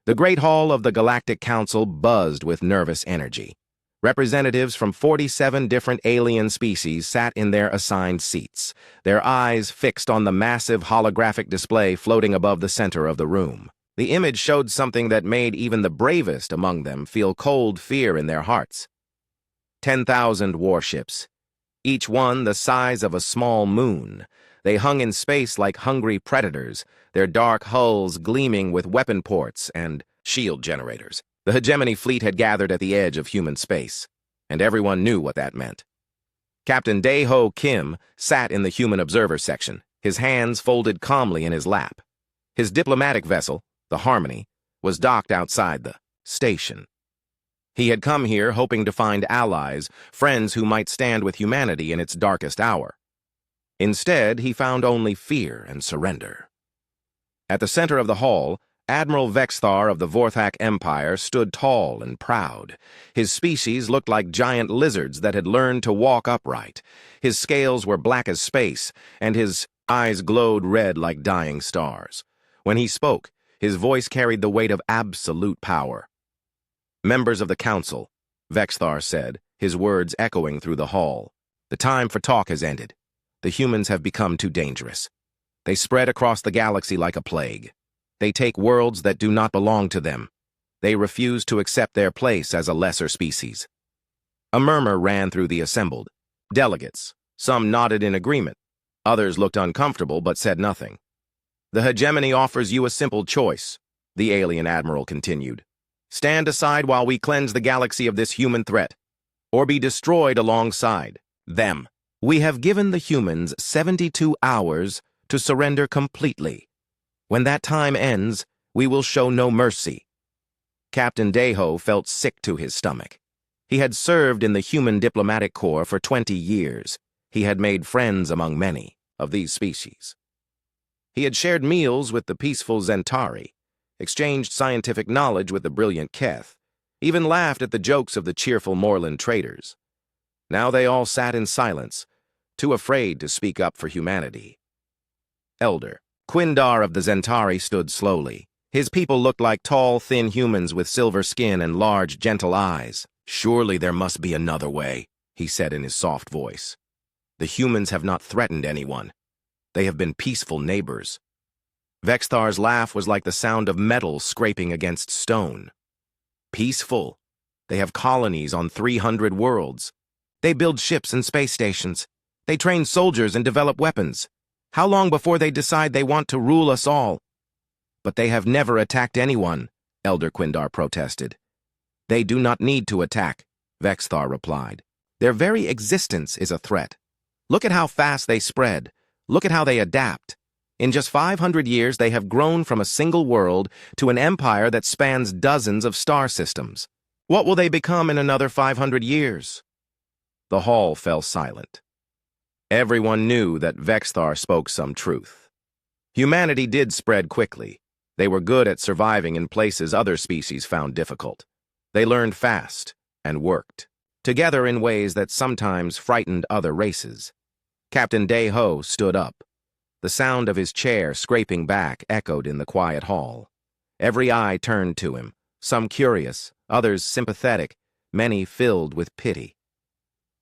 The Great Hall of the Galactic Council buzzed with nervous energy. Representatives from 47 different alien species sat in their assigned seats, their eyes fixed on the massive holographic display floating above the center of the room. The image showed something that made even the bravest among them feel cold fear in their hearts. 10,000 warships, each one the size of a small moon. They hung in space like hungry predators, their dark hulls gleaming with weapon ports and shield generators. The hegemony fleet had gathered at the edge of human space, and everyone knew what that meant. Captain Dae-ho Kim sat in the human observer section, his hands folded calmly in his lap. His diplomatic vessel, the Harmony, was docked outside the station. He had come here hoping to find allies, friends who might stand with humanity in its darkest hour. Instead, he found only fear and surrender. At the center of the hall, Admiral Vexthar of the Vorthak Empire stood tall and proud. His species looked like giant lizards that had learned to walk upright. His scales were black as space, and his eyes glowed red like dying stars. When he spoke, his voice carried the weight of absolute power. "Members of the Council," Vexthar said, his words echoing through the hall. "The time for talk has ended. The humans have become too dangerous. They spread across the galaxy like a plague. They take worlds that do not belong to them. They refuse to accept their place as a lesser species." A murmur ran through the assembled delegates. Some nodded in agreement. Others looked uncomfortable but said nothing. "The hegemony offers you a simple choice," the alien admiral continued. "Stand aside while we cleanse the galaxy of this human threat, or be destroyed alongside them. We have given the humans 72 hours to surrender completely. When that time ends, we will show no mercy." Captain Dae-ho felt sick to his stomach. He had served in the human diplomatic corps for 20 years. He had made friends among many of these species. He had shared meals with the peaceful Zentari, exchanged scientific knowledge with the brilliant Keth, even laughed at the jokes of the cheerful Moreland traders. Now they all sat in silence, too afraid to speak up for humanity. Elder Quindar of the Zentari stood slowly. His people looked like tall, thin humans with silver skin and large, gentle eyes. "Surely there must be another way," he said in his soft voice. "The humans have not threatened anyone. They have been peaceful neighbors." Vexthar's laugh was like the sound of metal scraping against stone. "Peaceful? They have colonies on 300 worlds. They build ships and space stations. They train soldiers and develop weapons. How long before they decide they want to rule us all?" "But they have never attacked anyone," Elder Quindar protested. "They do not need to attack," Vexthar replied. "Their very existence is a threat. Look at how fast they spread. Look at how they adapt. In just 500 years, they have grown from a single world to an empire that spans dozens of star systems. What will they become in another 500 years?" The hall fell silent. Everyone knew that Vexthar spoke some truth. Humanity did spread quickly. They were good at surviving in places other species found difficult. They learned fast and worked together in ways that sometimes frightened other races. Captain Dae-ho stood up. The sound of his chair scraping back echoed in the quiet hall. Every eye turned to him, some curious, others sympathetic, many filled with pity.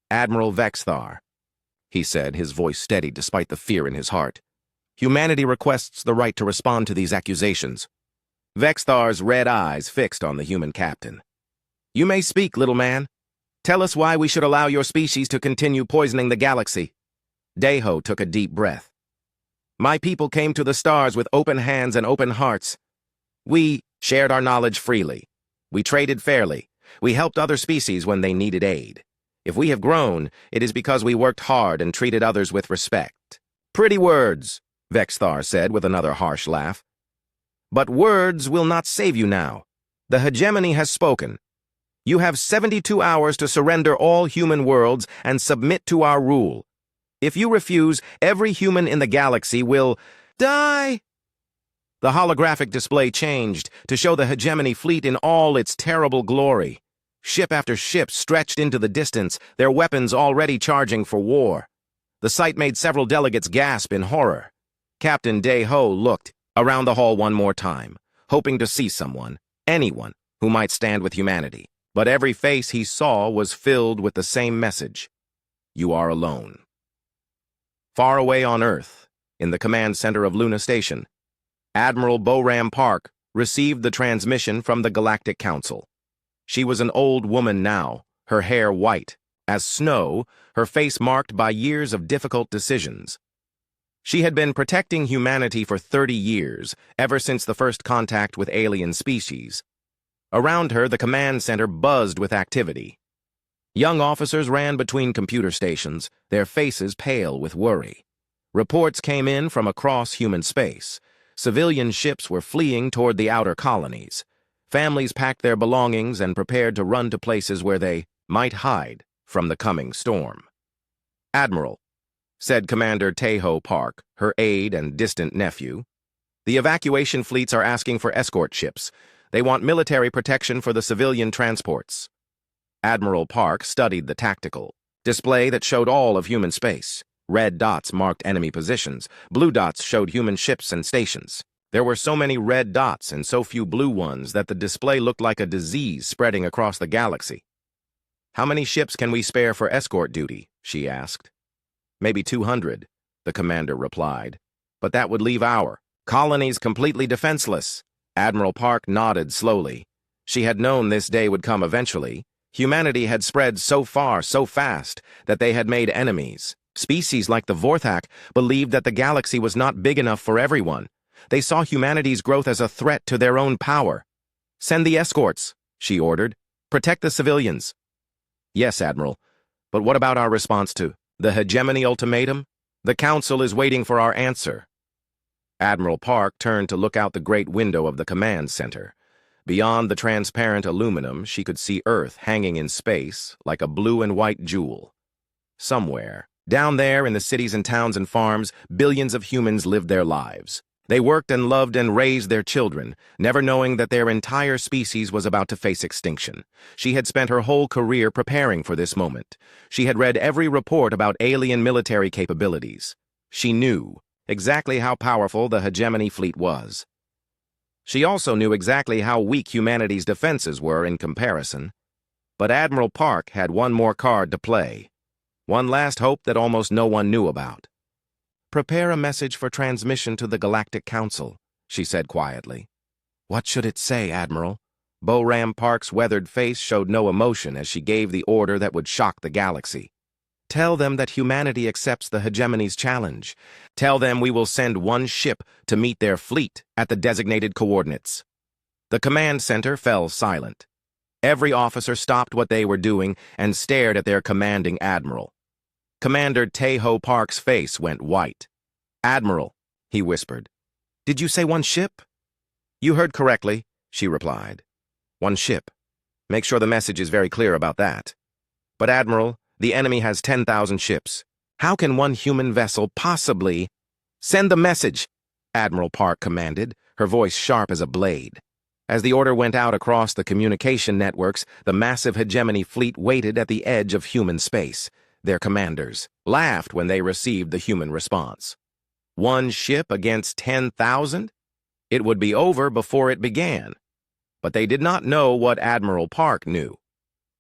"Admiral Vexthar," he said, his voice steady despite the fear in his heart. "Humanity requests the right to respond to these accusations." Vexthar's red eyes fixed on the human captain. "You may speak, little man. Tell us why we should allow your species to continue poisoning the galaxy." Dae-ho took a deep breath. "My people came to the stars with open hands and open hearts. We shared our knowledge freely. We traded fairly. We helped other species when they needed aid. If we have grown, it is because we worked hard and treated others with respect." "Pretty words," Vexthar said with another harsh laugh. "But words will not save you now. The hegemony has spoken. You have 72 hours to surrender all human worlds and submit to our rule. If you refuse, every human in the galaxy will die." The holographic display changed to show the hegemony fleet in all its terrible glory. Ship after ship stretched into the distance, their weapons already charging for war. The sight made several delegates gasp in horror. Captain Dae-ho looked around the hall one more time, hoping to see someone. anyone who might stand with humanity. But every face he saw was filled with the same message: you are alone. Far away on Earth, in the command center of Luna Station, Admiral Boram Park received the transmission from the Galactic Council. She was an old woman now, her hair white as snow, her face marked by years of difficult decisions. She had been protecting humanity for 30 years, ever since the first contact with alien species. Around her, the command center buzzed with activity. Young officers ran between computer stations, their faces pale with worry. Reports came in from across human space. Civilian ships were fleeing toward the outer colonies. Families packed their belongings and prepared to run to places where they might hide from the coming storm. "Admiral," said Commander Tejo Park, her aide and distant nephew, "the evacuation fleets are asking for escort ships. They want military protection for the civilian transports." Admiral Park studied the tactical display that showed all of human space. Red dots marked enemy positions. Blue dots showed human ships and stations. There were so many red dots and so few blue ones that the display looked like a disease spreading across the galaxy. "How many ships can we spare for escort duty?" she asked. "Maybe 200, the commander replied. "But that would leave our colonies completely defenseless." Admiral Park nodded slowly. She had known this day would come eventually. Humanity had spread so far, so fast, that they had made enemies. Species like the Vorthak believed that the galaxy was not big enough for everyone. They saw humanity's growth as a threat to their own power. "Send the escorts," she ordered. "Protect the civilians." "Yes, Admiral. But what about our response to the hegemony ultimatum? The Council is waiting for our answer." Admiral Park turned to look out the great window of the command center. Beyond the transparent aluminum, she could see Earth hanging in space like a blue and white jewel. Somewhere, down there in the cities and towns and farms, billions of humans lived their lives. They worked and loved and raised their children, never knowing that their entire species was about to face extinction. She had spent her whole career preparing for this moment. She had read every report about alien military capabilities. She knew exactly how powerful the hegemony fleet was. She also knew exactly how weak humanity's defenses were in comparison. But Admiral Park had one more card to play. One last hope that almost no one knew about. "Prepare a message for transmission to the Galactic Council," she said quietly. "What should it say, Admiral?" Boram Park's weathered face showed no emotion as she gave the order that would shock the galaxy. "Tell them that humanity accepts the hegemony's challenge. Tell them we will send one ship to meet their fleet at the designated coordinates." The command center fell silent. Every officer stopped what they were doing and stared at their commanding admiral. Commander Tejo Park's face went white. "Admiral," he whispered, "did you say one ship?" "You heard correctly," she replied. "One ship. Make sure the message is very clear about that." "But Admiral, the enemy has 10,000 ships. How can one human vessel possibly—" "Send the message," Admiral Park commanded, her voice sharp as a blade. As the order went out across the communication networks, the massive hegemony fleet waited at the edge of human space. Their commanders laughed when they received the human response. One ship against 10,000? It would be over before it began. But they did not know what Admiral Park knew.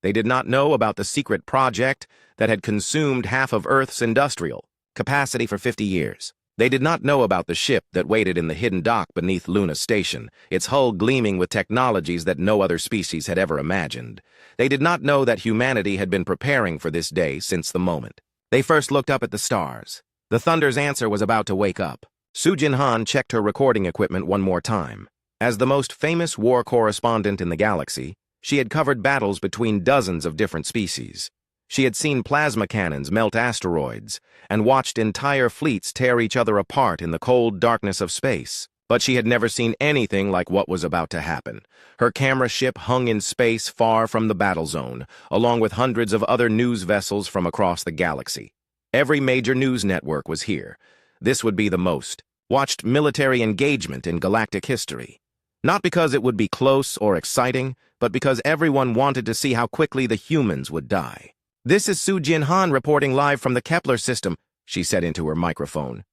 They did not know about the secret project that had consumed half of Earth's industrial capacity for 50 years. They did not know about the ship that waited in the hidden dock beneath Luna Station, its hull gleaming with technologies that no other species had ever imagined. They did not know that humanity had been preparing for this day since the moment they first looked up at the stars. The Thunder's answer was about to wake up. Sujin Han checked her recording equipment one more time. As the most famous war correspondent in the galaxy, she had covered battles between dozens of different species. She had seen plasma cannons melt asteroids and watched entire fleets tear each other apart in the cold darkness of space. But she had never seen anything like what was about to happen. Her camera ship hung in space far from the battle zone, along with hundreds of other news vessels from across the galaxy. Every major news network was here. This would be the most watched military engagement in galactic history. Not because it would be close or exciting, but because everyone wanted to see how quickly the humans would die. "This is Sujin Han reporting live from the Kepler system," she said into her microphone.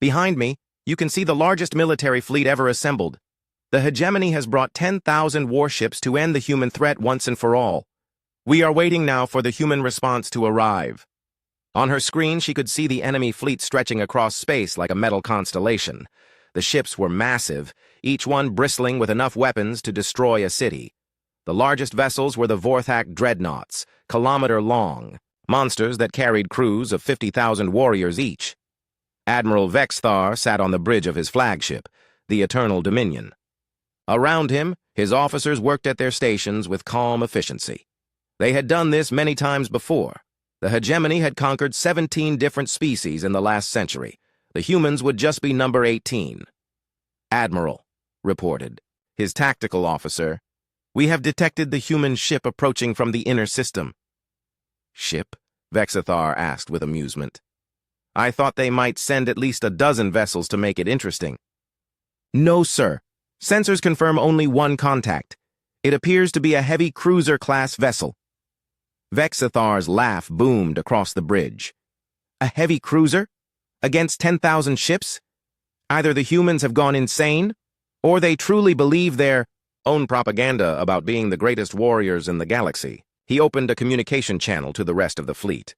"Behind me, you can see the largest military fleet ever assembled. The hegemony has brought 10,000 warships to end the human threat once and for all. We are waiting now for the human response to arrive. On her screen, she could see the enemy fleet stretching across space like a metal constellation. The ships were massive, each one bristling with enough weapons to destroy a city. The largest vessels were the Vorthak dreadnoughts, kilometer-long, monsters that carried crews of 50,000 warriors each. Admiral Vexthar sat on the bridge of his flagship, the Eternal Dominion. Around him, his officers worked at their stations with calm efficiency. They had done this many times before. The hegemony had conquered 17 different species in the last century. The humans would just be number 18. Admiral reported, his tactical officer, "We have detected the human ship approaching from the inner system." "Ship?" Vexithar asked with amusement. "I thought they might send at least a dozen vessels to make it interesting." "No, sir. Sensors confirm only one contact. It appears to be a heavy cruiser-class vessel." Vexithar's laugh boomed across the bridge. "A heavy cruiser? Against 10,000 ships? Either the humans have gone insane, or they truly believe their own propaganda about being the greatest warriors in the galaxy." He opened a communication channel to the rest of the fleet.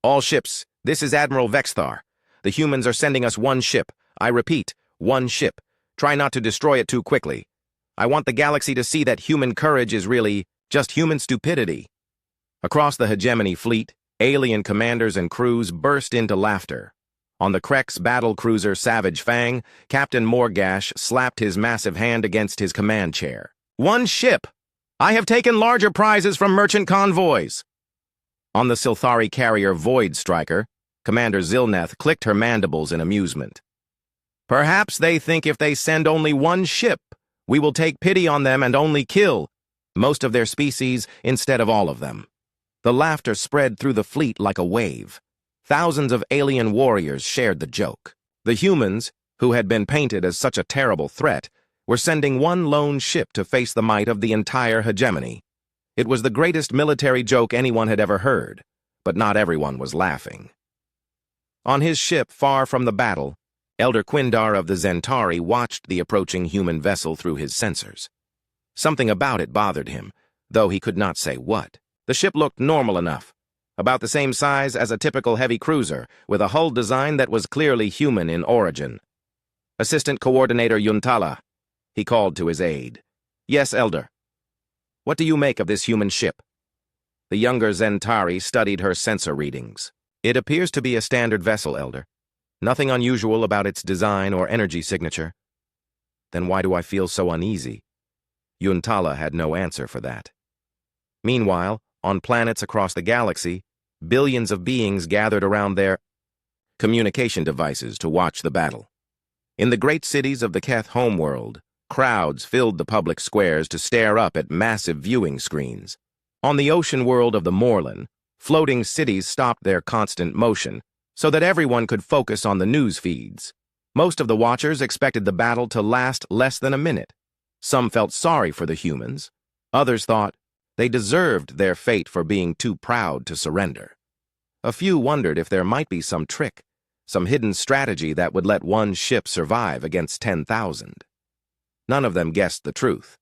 "All ships, this is Admiral Vexthar. The humans are sending us one ship. I repeat, one ship. Try not to destroy it too quickly. I want the galaxy to see that human courage is really just human stupidity." Across the hegemony fleet, alien commanders and crews burst into laughter. On the Krek's battle cruiser Savage Fang, Captain Morgash slapped his massive hand against his command chair. "One ship! I have taken larger prizes from merchant convoys." On the Silthari carrier Void Striker, Commander Zilneth clicked her mandibles in amusement. "Perhaps they think if they send only one ship, we will take pity on them and only kill most of their species instead of all of them." The laughter spread through the fleet like a wave. Thousands of alien warriors shared the joke. The humans, who had been painted as such a terrible threat, were sending one lone ship to face the might of the entire hegemony. It was the greatest military joke anyone had ever heard, but not everyone was laughing. On his ship far from the battle, Elder Quindar of the Zentari watched the approaching human vessel through his sensors. Something about it bothered him, though he could not say what. The ship looked normal enough, about the same size as a typical heavy cruiser, with a hull design that was clearly human in origin. "Assistant Coordinator Yuntala," he called to his aide. "Yes, Elder. What do you make of this human ship?" The younger Zentari studied her sensor readings. "It appears to be a standard vessel, Elder. Nothing unusual about its design or energy signature." "Then why do I feel so uneasy?" Yuntala had no answer for that. Meanwhile, on planets across the galaxy, billions of beings gathered around their communication devices to watch the battle. In the great cities of the Keth homeworld, crowds filled the public squares to stare up at massive viewing screens. On the ocean world of the Moorland, floating cities stopped their constant motion so that everyone could focus on the news feeds. Most of the watchers expected the battle to last less than a minute. Some felt sorry for the humans. Others thought they deserved their fate for being too proud to surrender. A few wondered if there might be some trick, some hidden strategy that would let one ship survive against 10,000. None of them guessed the truth.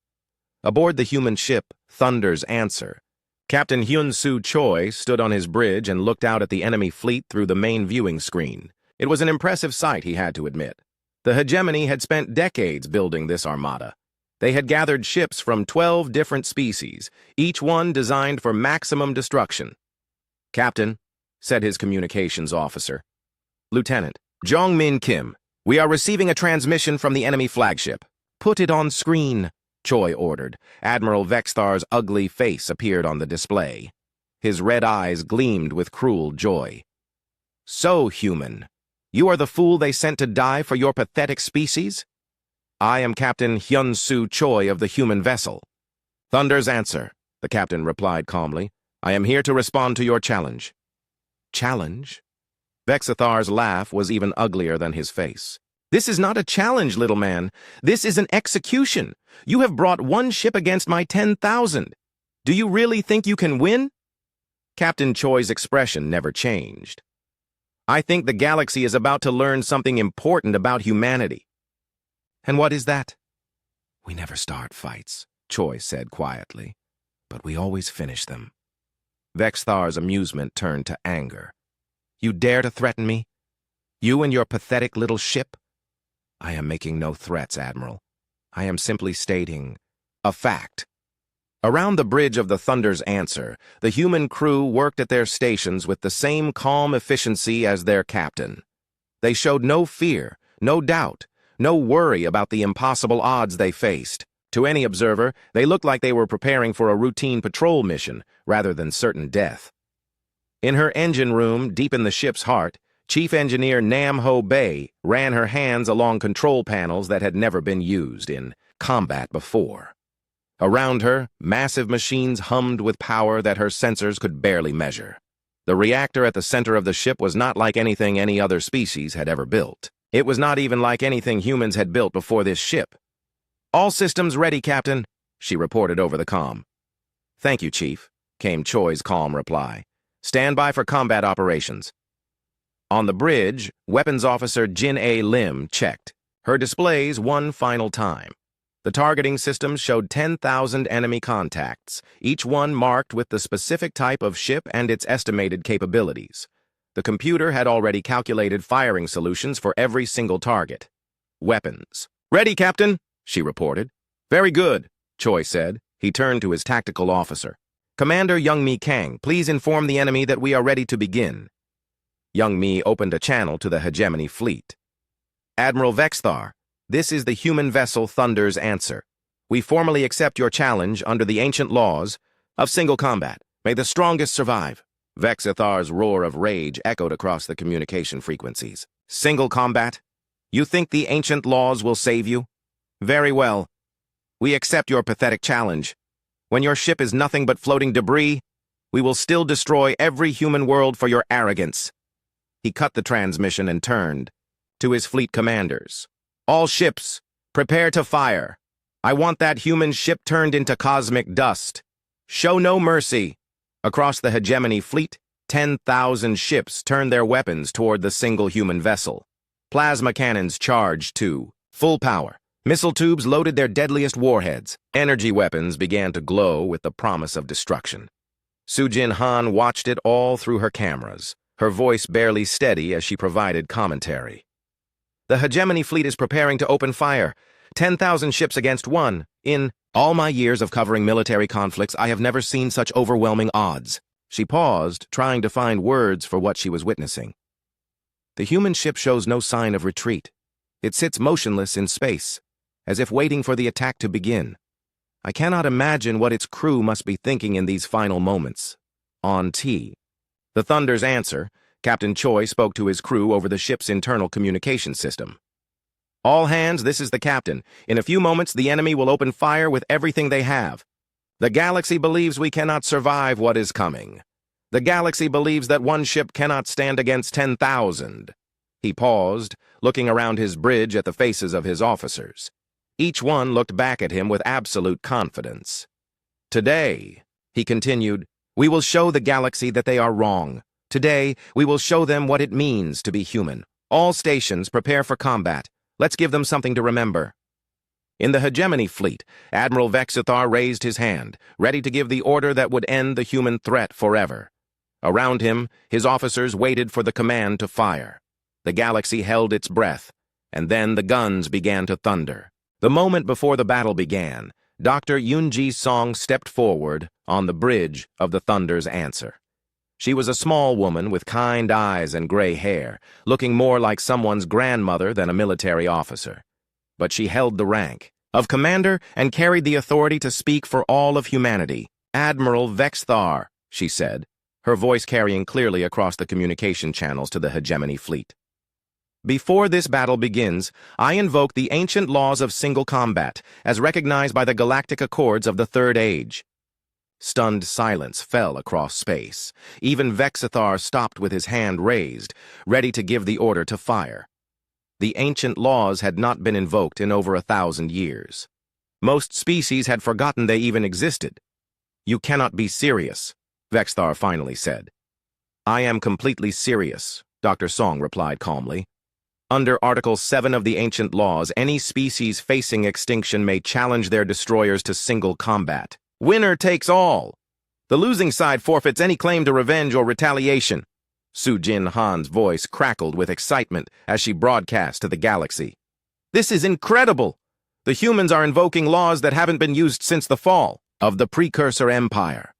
Aboard the human ship, Thunder's Answer, Captain Hyun-Soo Choi stood on his bridge and looked out at the enemy fleet through the main viewing screen. It was an impressive sight, he had to admit. The hegemony had spent decades building this armada. They had gathered ships from 12 different species, each one designed for maximum destruction. "Captain," said his communications officer. "Lieutenant, Jong-Min Kim, we are receiving a transmission from the enemy flagship." "Put it on screen," Choi ordered. Admiral Vexthar's ugly face appeared on the display. His red eyes gleamed with cruel joy. "So, human, you are the fool they sent to die for your pathetic species? I am Captain Hyun-Soo Choi of the human vessel." "Thunder's Answer," the captain replied calmly. "I am here to respond to your challenge." "Challenge?" Vexithar's laugh was even uglier than his face. "This is not a challenge, little man. This is an execution. You have brought one ship against my 10,000. Do you really think you can win?" Captain Choi's expression never changed. "I think the galaxy is about to learn something important about humanity." "And what is that?" We never start fights, Choi said quietly, but we always finish them. Vexthar's amusement turned to anger. You dare to threaten me? You and your pathetic little ship? I am making no threats, Admiral. I am simply stating a fact. Around the bridge of the Thunder's Answer, the human crew worked at their stations with the same calm efficiency as their captain. They showed no fear, no doubt, no worry about the impossible odds they faced. To any observer, they looked like they were preparing for a routine patrol mission rather than certain death. In her engine room, deep in the ship's heart, Chief Engineer Nam Ho Bay ran her hands along control panels that had never been used in combat before. Around her, massive machines hummed with power that her sensors could barely measure. The reactor at the center of the ship was not like anything any other species had ever built. It was not even like anything humans had built before this ship. All systems ready, Captain, she reported over the comm. Thank you, Chief, came Choi's calm reply. Stand by for combat operations. On the bridge, Weapons Officer Jin A. Lim checked her displays one final time. The targeting system showed 10,000 enemy contacts, each one marked with the specific type of ship and its estimated capabilities. The computer had already calculated firing solutions for every single target. Weapons. Ready, Captain, she reported. Very good, Choi said. He turned to his tactical officer. Commander Youngmi Kang, please inform the enemy that we are ready to begin. Youngmi opened a channel to the hegemony fleet. Admiral Vexthar, this is the human vessel Thunder's Answer. We formally accept your challenge under the ancient laws of single combat. May the strongest survive. Vexithar's roar of rage echoed across the communication frequencies. Single combat? You think the ancient laws will save you? Very well. We accept your pathetic challenge. When your ship is nothing but floating debris, we will still destroy every human world for your arrogance. He cut the transmission and turned to his fleet commanders. All ships, prepare to fire. I want that human ship turned into cosmic dust. Show no mercy. Across the hegemony fleet, 10,000 ships turned their weapons toward the single human vessel. Plasma cannons charged to full power. Missile tubes loaded their deadliest warheads. Energy weapons began to glow with the promise of destruction. Sujin Han watched it all through her cameras, her voice barely steady as she provided commentary. The hegemony fleet is preparing to open fire. 10,000 ships against one. In all my years of covering military conflicts, I have never seen such overwhelming odds. She paused, trying to find words for what she was witnessing. The human ship shows no sign of retreat. It sits motionless in space, as if waiting for the attack to begin. I cannot imagine what its crew must be thinking in these final moments. On T. The Thunder's Answer, Captain Choi spoke to his crew over the ship's internal communication system. All hands, this is the captain. In a few moments, the enemy will open fire with everything they have. The galaxy believes we cannot survive what is coming. The galaxy believes that one ship cannot stand against 10,000. He paused, looking around his bridge at the faces of his officers. Each one looked back at him with absolute confidence. Today, he continued, we will show the galaxy that they are wrong. Today, we will show them what it means to be human. All stations prepare for combat. Let's give them something to remember. In the hegemony fleet, Admiral Vexithar raised his hand, ready to give the order that would end the human threat forever. Around him, his officers waited for the command to fire. The galaxy held its breath, and then the guns began to thunder. The moment before the battle began, Dr. Yoonji Song stepped forward on the bridge of the Thunder's Answer. She was a small woman with kind eyes and gray hair, looking more like someone's grandmother than a military officer. But she held the rank of commander and carried the authority to speak for all of humanity. Admiral Vexthar, she said, her voice carrying clearly across the communication channels to the hegemony fleet. Before this battle begins, I invoke the ancient laws of single combat, as recognized by the Galactic Accords of the Third Age. Stunned silence fell across space. Even Vexithar stopped with his hand raised, ready to give the order to fire. The ancient laws had not been invoked in over 1,000 years. Most species had forgotten they even existed. You cannot be serious, Vexthar finally said. I am completely serious, Dr. Song replied calmly. Under Article 7 of the ancient laws, any species facing extinction may challenge their destroyers to single combat. Winner takes all. The losing side forfeits any claim to revenge or retaliation. Su Jin Han's voice crackled with excitement as she broadcast to the galaxy. This is incredible! The humans are invoking laws that haven't been used since the fall of the Precursor Empire.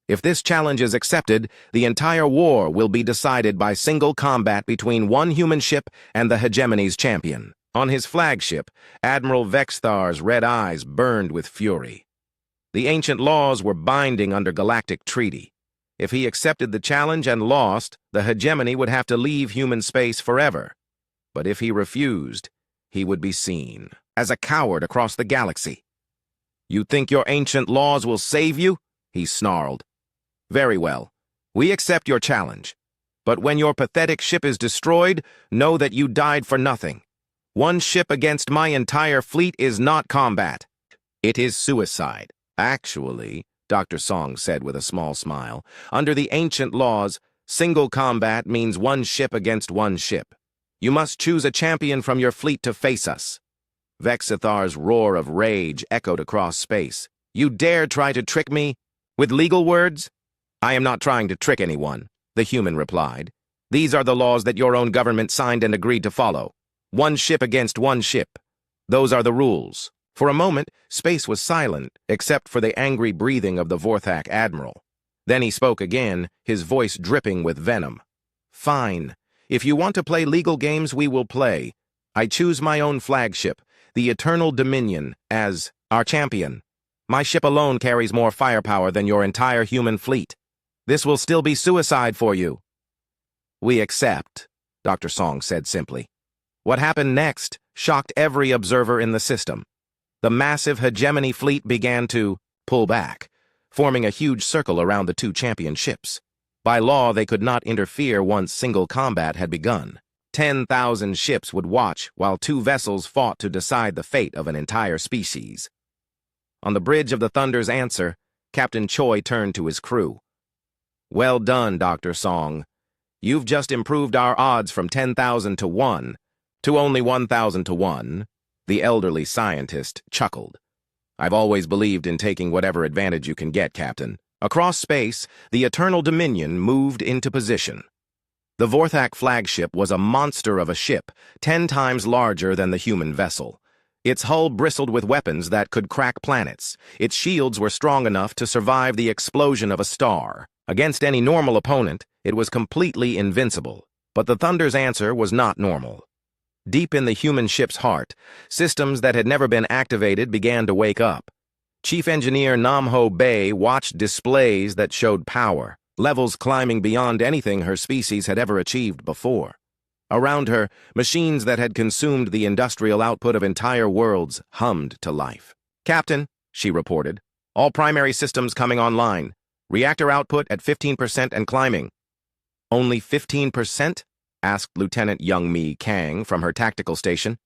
If this challenge is accepted, the entire war will be decided by single combat between one human ship and the hegemony's champion. On his flagship, Admiral Vexthar's red eyes burned with fury. The ancient laws were binding under galactic treaty. If he accepted the challenge and lost, the hegemony would have to leave human space forever. But if he refused, he would be seen as a coward across the galaxy. You think your ancient laws will save you? He snarled. Very well. We accept your challenge. But when your pathetic ship is destroyed, know that you died for nothing. One ship against my entire fleet is not combat. It is suicide. Actually, Dr. Song said with a small smile, under the ancient laws, single combat means one ship against one ship. You must choose a champion from your fleet to face us. Vexithar's roar of rage echoed across space. You dare try to trick me? With legal words? I am not trying to trick anyone, the human replied. These are the laws that your own government signed and agreed to follow. One ship against one ship. Those are the rules. For a moment, space was silent, except for the angry breathing of the Vorthak admiral. Then he spoke again, his voice dripping with venom. Fine. If you want to play legal games, we will play. I choose my own flagship, the Eternal Dominion, as our champion. My ship alone carries more firepower than your entire human fleet. This will still be suicide for you. We accept, Dr. Song said simply. What happened next shocked every observer in the system. The massive hegemony fleet began to pull back, forming a huge circle around the two champion ships. By law, they could not interfere once single combat had begun. 10,000 ships would watch while two vessels fought to decide the fate of an entire species. On the bridge of the Thunder's Answer, Captain Choi turned to his crew. Well done, Dr. Song. You've just improved our odds from 10,000 to 1 to only 1,000 to 1. The elderly scientist chuckled. I've always believed in taking whatever advantage you can get, Captain. Across space, the Eternal Dominion moved into position. The Vorthak flagship was a monster of a ship, 10 times larger than the human vessel. Its hull bristled with weapons that could crack planets. Its shields were strong enough to survive the explosion of a star. Against any normal opponent, it was completely invincible. But the Thunder's Answer was not normal. Deep in the human ship's heart, systems that had never been activated began to wake up. Chief Engineer Namho Bay watched displays that showed power, levels climbing beyond anything her species had ever achieved before. Around her, machines that had consumed the industrial output of entire worlds hummed to life. Captain, she reported, all primary systems coming online. Reactor output at 15% and climbing. Only 15%? Asked Lieutenant Young-Mi Kang from her tactical station.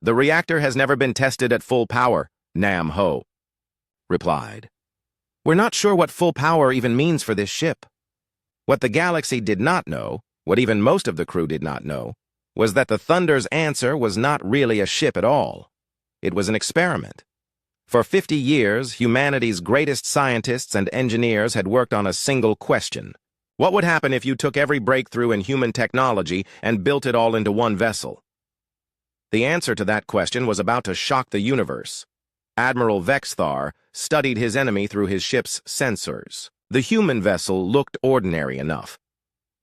The reactor has never been tested at full power, Nam Ho replied. We're not sure what full power even means for this ship. What the galaxy did not know, what even most of the crew did not know, was that the Thunder's Answer was not really a ship at all. It was an experiment. For 50 years, humanity's greatest scientists and engineers had worked on a single question. What would happen if you took every breakthrough in human technology and built it all into one vessel? The answer to that question was about to shock the universe. Admiral Vexthar studied his enemy through his ship's sensors. The human vessel looked ordinary enough.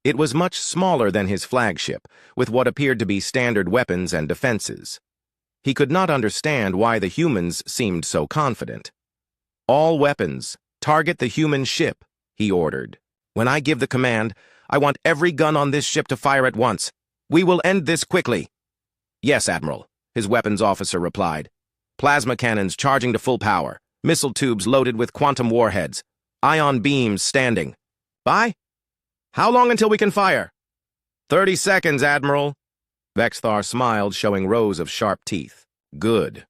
It was much smaller than his flagship, with what appeared to be standard weapons and defenses. He could not understand why the humans seemed so confident. All weapons, target the human ship, he ordered. When I give the command, I want every gun on this ship to fire at once. We will end this quickly. Yes, Admiral, his weapons officer replied. Plasma cannons charging to full power, missile tubes loaded with quantum warheads, ion beams standing. By? How long until we can fire? 30 seconds, Admiral. Vexthar smiled, showing rows of sharp teeth. Good.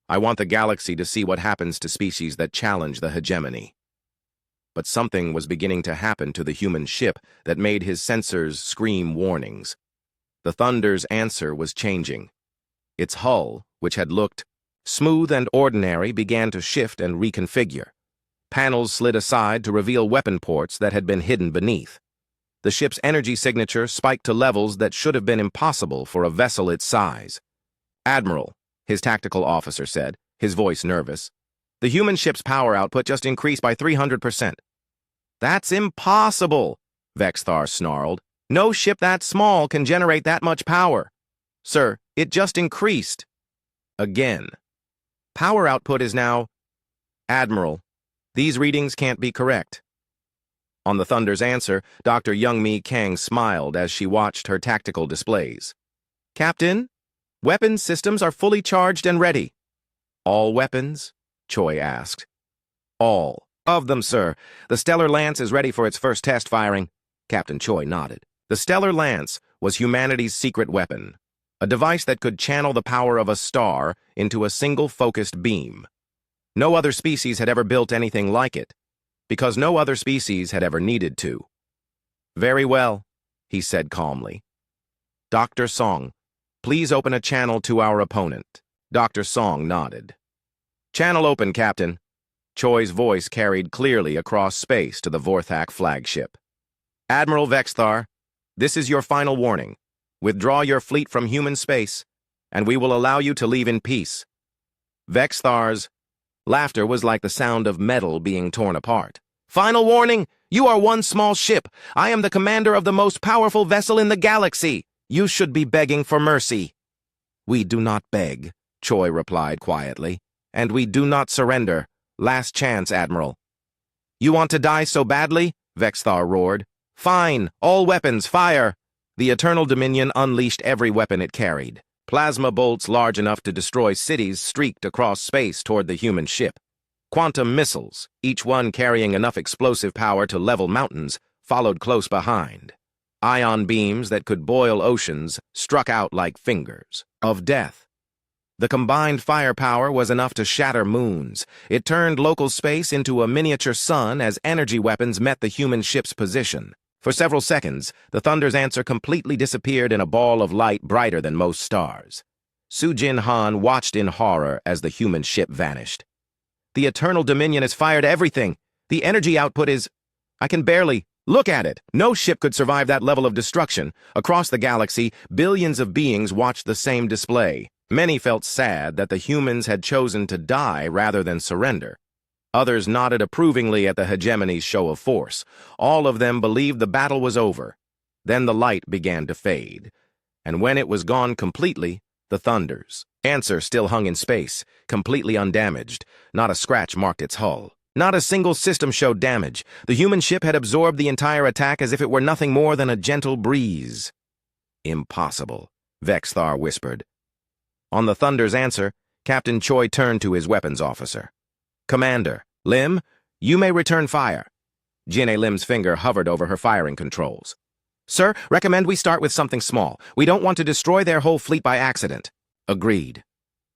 I want the galaxy to see what happens to species that challenge the hegemony. But something was beginning to happen to the human ship that made his sensors scream warnings. The Thunder's answer was changing. Its hull, which had looked smooth and ordinary, began to shift and reconfigure. Panels slid aside to reveal weapon ports that had been hidden beneath. The ship's energy signature spiked to levels that should have been impossible for a vessel its size. "Admiral," his tactical officer said, his voice nervous, "the human ship's power output just increased by 300%. "That's impossible," Vexthar snarled. "No ship that small can generate that much power." "Sir, it just increased." Again. "Power output is now—" "Admiral, these readings can't be correct." On the Thunder's answer, Dr. Youngmi Kang smiled as she watched her tactical displays. "Captain, weapons systems are fully charged and ready." "All weapons?" Choi asked. "All of them, sir. The Stellar Lance is ready for its first test firing." Captain Choi nodded. The Stellar Lance was humanity's secret weapon, a device that could channel the power of a star into a single focused beam. No other species had ever built anything like it, because no other species had ever needed to. "Very well," he said calmly. "Dr. Song, please open a channel to our opponent." Dr. Song nodded. "Channel open, Captain." Choi's voice carried clearly across space to the Vorthak flagship. "Admiral Vexthar, this is your final warning. Withdraw your fleet from human space, and we will allow you to leave in peace." Vexthar's laughter was like the sound of metal being torn apart. "Final warning! You are one small ship. I am the commander of the most powerful vessel in the galaxy. You should be begging for mercy." "We do not beg," Choi replied quietly, "and we do not surrender. Last chance, Admiral." "You want to die so badly?" Vexthar roared. "Fine, all weapons, fire!" The Eternal Dominion unleashed every weapon it carried. Plasma bolts large enough to destroy cities streaked across space toward the human ship. Quantum missiles, each one carrying enough explosive power to level mountains, followed close behind. Ion beams that could boil oceans struck out like fingers of death. The combined firepower was enough to shatter moons. It turned local space into a miniature sun as energy weapons met the human ship's position. For several seconds, the Thunder's answer completely disappeared in a ball of light brighter than most stars. Sujin Han watched in horror as the human ship vanished. "The Eternal Dominion has fired everything. The energy output is... I can barely... Look at it! No ship could survive that level of destruction." Across the galaxy, billions of beings watched the same display. Many felt sad that the humans had chosen to die rather than surrender. Others nodded approvingly at the hegemony's show of force. All of them believed the battle was over. Then the light began to fade. And when it was gone completely, the Thunder's answer still hung in space, completely undamaged. Not a scratch marked its hull. Not a single system showed damage. The human ship had absorbed the entire attack as if it were nothing more than a gentle breeze. "Impossible," Vexthar whispered. On the Thunder's answer, Captain Choi turned to his weapons officer. "Commander, Lim, you may return fire." Jinne Lim's finger hovered over her firing controls. "Sir, recommend we start with something small. We don't want to destroy their whole fleet by accident." "Agreed.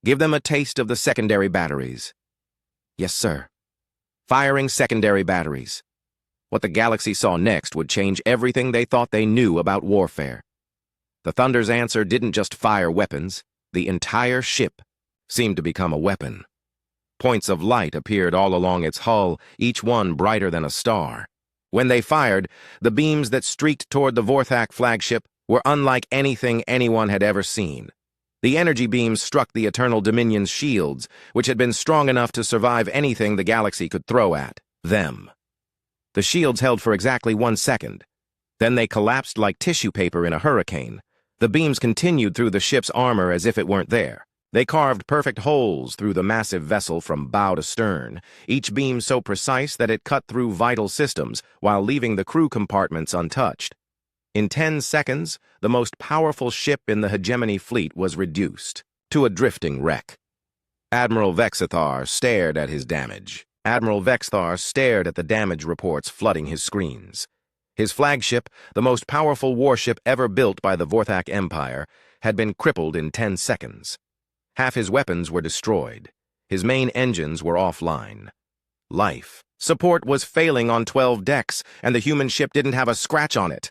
Give them a taste of the secondary batteries." "Yes, sir." Firing secondary batteries. What the galaxy saw next would change everything they thought they knew about warfare. The Thunder's answer didn't just fire weapons. The entire ship seemed to become a weapon. Points of light appeared all along its hull, each one brighter than a star. When they fired, the beams that streaked toward the Vorthak flagship were unlike anything anyone had ever seen. The energy beams struck the Eternal Dominion's shields, which had been strong enough to survive anything the galaxy could throw at them. The shields held for exactly 1 second. Then they collapsed like tissue paper in a hurricane. The beams continued through the ship's armor as if it weren't there. They carved perfect holes through the massive vessel from bow to stern, each beam so precise that it cut through vital systems while leaving the crew compartments untouched. In 10 seconds, the most powerful ship in the hegemony fleet was reduced to a drifting wreck. Admiral Vexthar stared at his damage. Admiral Vexthar stared at the damage reports flooding his screens. His flagship, the most powerful warship ever built by the Vorthak Empire, had been crippled in 10 seconds. Half his weapons were destroyed. His main engines were offline. Life support was failing on 12 decks, and the human ship didn't have a scratch on it.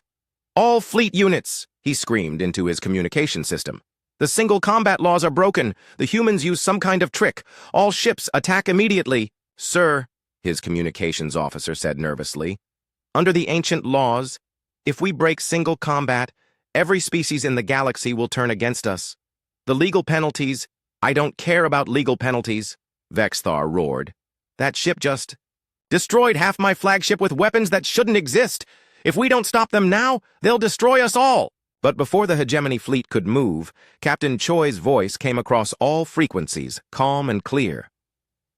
All fleet units, he screamed into his communication system. The single combat laws are broken. The humans use some kind of trick. All ships attack immediately. Sir, his communications officer said nervously, under the ancient laws, if we break single combat, every species in the galaxy will turn against us. The legal penalties, I don't care about legal penalties, Vexthar roared. That ship just destroyed half my flagship with weapons that shouldn't exist. If we don't stop them now, they'll destroy us all. But before the hegemony fleet could move, Captain Choi's voice came across all frequencies, calm and clear.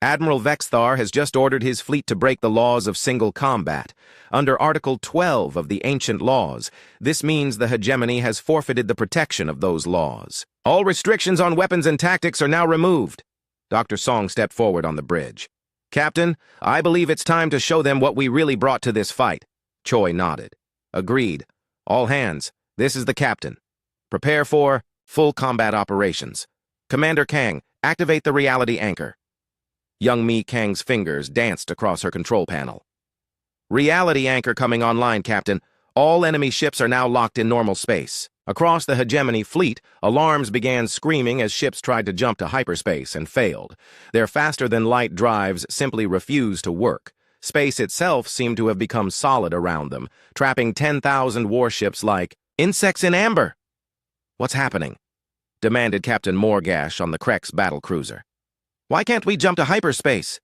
Admiral Vexthar has just ordered his fleet to break the laws of single combat. Under Article 12 of the ancient laws, this means the hegemony has forfeited the protection of those laws. All restrictions on weapons and tactics are now removed. Dr. Song stepped forward on the bridge. Captain, I believe it's time to show them what we really brought to this fight. Choi nodded. Agreed. All hands, this is the captain. Prepare for full combat operations. Commander Kang, activate the reality anchor. Young Mi Kang's fingers danced across her control panel. Reality anchor coming online, Captain. All enemy ships are now locked in normal space. Across the hegemony fleet, alarms began screaming as ships tried to jump to hyperspace and failed. Their faster-than-light drives simply refused to work. Space itself seemed to have become solid around them, trapping 10,000 warships like insects in amber. What's happening? Demanded Captain Morgash on the Krex battlecruiser. Why can't we jump to hyperspace?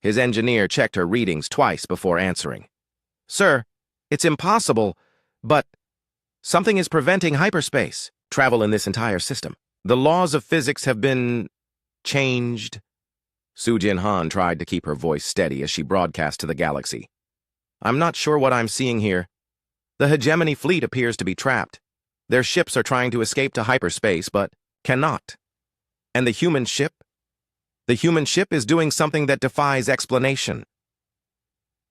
His engineer checked her readings twice before answering. Sir, it's impossible, but something is preventing hyperspace travel in this entire system. The laws of physics have been changed. Su Jin Han tried to keep her voice steady as she broadcast to the galaxy. I'm not sure what I'm seeing here. The hegemony fleet appears to be trapped. Their ships are trying to escape to hyperspace, but cannot. And the human ship? The human ship is doing something that defies explanation.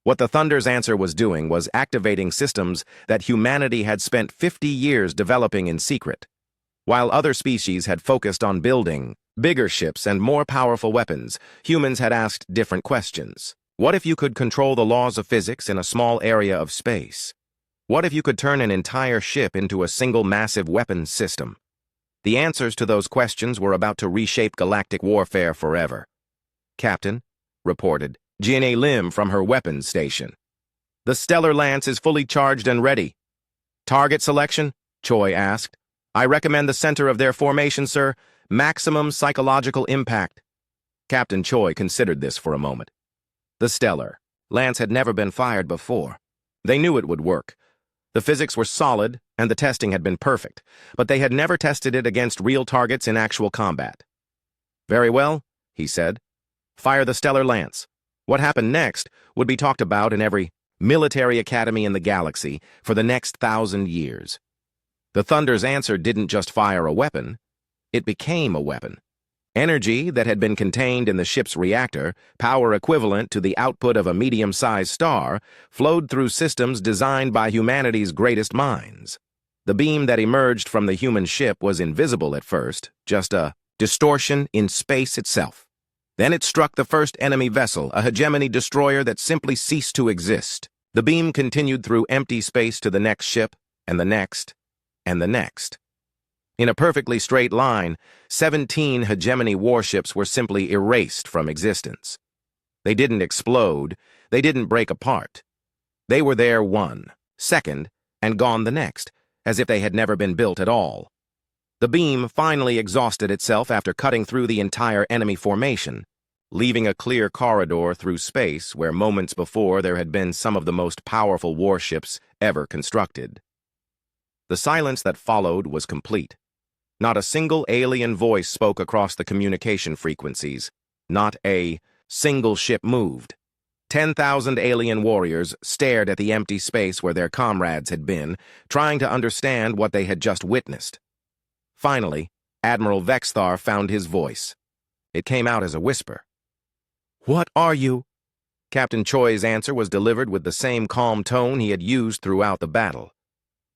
What the Thunder's answer was doing was activating systems that humanity had spent 50 years developing in secret. While other species had focused on building bigger ships and more powerful weapons, humans had asked different questions. What if you could control the laws of physics in a small area of space? What if you could turn an entire ship into a single massive weapons system? The answers to those questions were about to reshape galactic warfare forever. Captain, reported Jin-A Lim from her weapons station. The Stellar Lance is fully charged and ready. Target selection? Choi asked. I recommend the center of their formation, sir. Maximum psychological impact. Captain Choi considered this for a moment. The Stellar Lance had never been fired before. They knew it would work. The physics were solid, and the testing had been perfect, but they had never tested it against real targets in actual combat. Very well, he said. Fire the Stellar Lance. What happened next would be talked about in every military academy in the galaxy for the next 1,000 years. The Thunder's answer didn't just fire a weapon, it became a weapon. Energy that had been contained in the ship's reactor, power equivalent to the output of a medium-sized star, flowed through systems designed by humanity's greatest minds. The beam that emerged from the human ship was invisible at first, just a distortion in space itself. Then it struck the first enemy vessel, a hegemony destroyer that simply ceased to exist. The beam continued through empty space to the next ship, and the next, and the next. In a perfectly straight line, 17 hegemony warships were simply erased from existence. They didn't explode, they didn't break apart. They were there one second, and gone the next, as if they had never been built at all. The beam finally exhausted itself after cutting through the entire enemy formation, leaving a clear corridor through space where moments before there had been some of the most powerful warships ever constructed. The silence that followed was complete. Not a single alien voice spoke across the communication frequencies. Not a single ship moved. 10,000 alien warriors stared at the empty space where their comrades had been, trying to understand what they had just witnessed. Finally, Admiral Vexthar found his voice. It came out as a whisper. "What are you?" Captain Choi's answer was delivered with the same calm tone he had used throughout the battle.